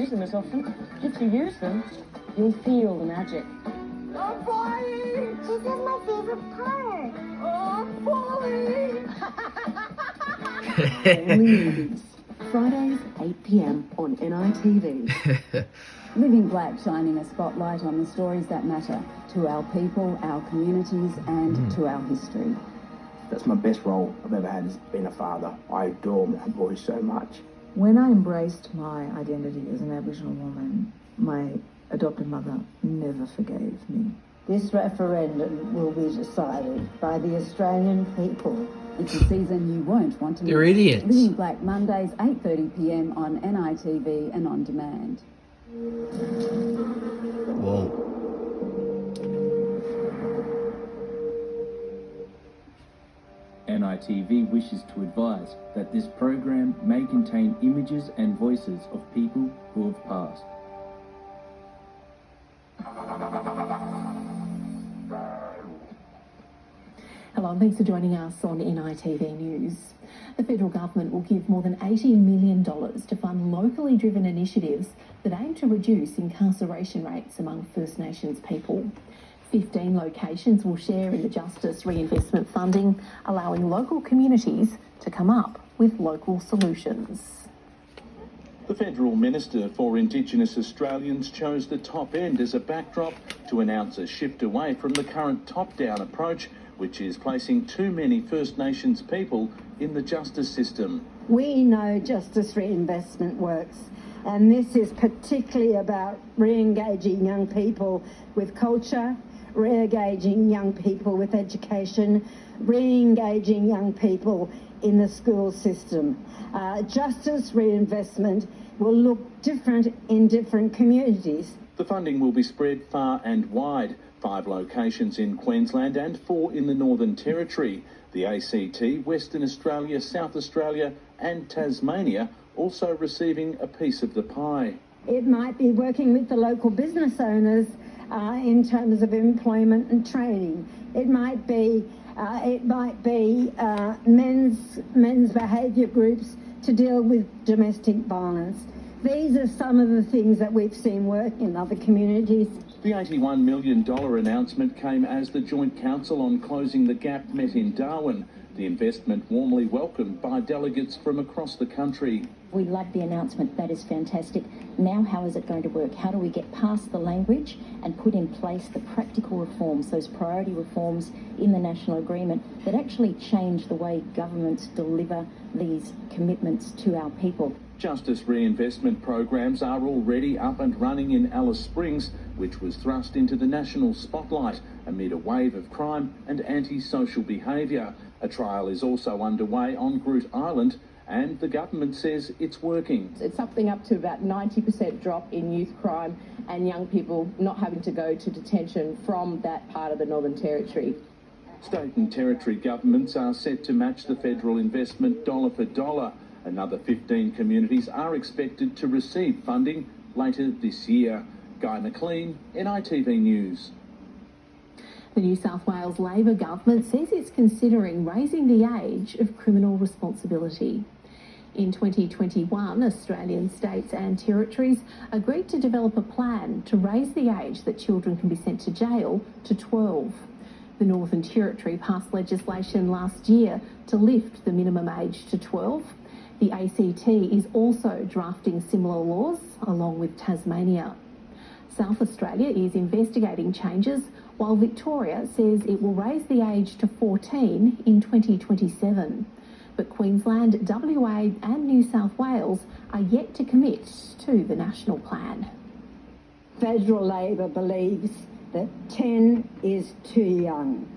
use them as often. If you use them, you'll feel the magic. I'm flying! This is my favorite part. I'm falling! Only movies. Fridays, 8 p.m. on Nitv. Living Black, shining a spotlight on the stories that matter to our people, our communities, and to our history. That's my best role I've ever had, is being a father. I adore my boy so much. When I embraced my identity as an Aboriginal woman, my adopted mother never forgave me. This referendum will be decided by the Australian people. It's a season you won't want to miss. They're idiots. Living Black, Mondays, 8:30 p.m. on Nitv and on demand. Whoa. Nitv wishes to advise that this program may contain images and voices of people who have passed. Hello and thanks for joining us on NITV News. The federal government will give more than $80 million to fund locally driven initiatives that aim to reduce incarceration rates among First Nations people. 15 locations will share in the Justice Reinvestment funding, allowing local communities to come up with local solutions. The Federal Minister for Indigenous Australians chose the top end as a backdrop to announce a shift away from the current top-down approach, which is placing too many First Nations people in the justice system. We know justice reinvestment works, and this is particularly about re-engaging young people with culture, re-engaging young people with education, re-engaging young people in the school system. Justice reinvestment will look different in different communities. The funding will be spread far and wide, 5 locations in Queensland and 4 in the Northern Territory. The ACT, Western Australia, South Australia and Tasmania also receiving a piece of the pie. It might be working with the local business owners in terms of employment and training. It might be men's behaviour groups to deal with domestic violence. These are some of the things that we've seen work in other communities. The $81 million announcement came as the Joint Council on Closing the Gap met in Darwin. The investment warmly welcomed by delegates from across the country. We love the announcement. That is fantastic. Now, how is it going to work? How do we get past the language and put in place the practical reforms, those priority reforms in the national agreement that actually change the way governments deliver these commitments to our people? Justice reinvestment programs are already up and running in Alice Springs, which was thrust into the national spotlight amid a wave of crime and antisocial behaviour. A trial is also underway on Groot Island, and the government says it's working. It's something up to about 90% drop in youth crime and young people not having to go to detention from that part of the Northern Territory. State and territory governments are set to match the federal investment dollar for dollar. Another 15 communities are expected to receive funding later this year. Guy McLean, NITV News. The New South Wales Labor government says it's considering raising the age of criminal responsibility. In 2021, Australian states and territories agreed to develop a plan to raise the age that children can be sent to jail to 12. The Northern Territory passed legislation last year to lift the minimum age to 12. The ACT is also drafting similar laws, along with Tasmania. South Australia is investigating changes, while Victoria says it will raise the age to 14 in 2027. But Queensland, WA and New South Wales are yet to commit to the national plan. Federal Labor believes that 10 is too young.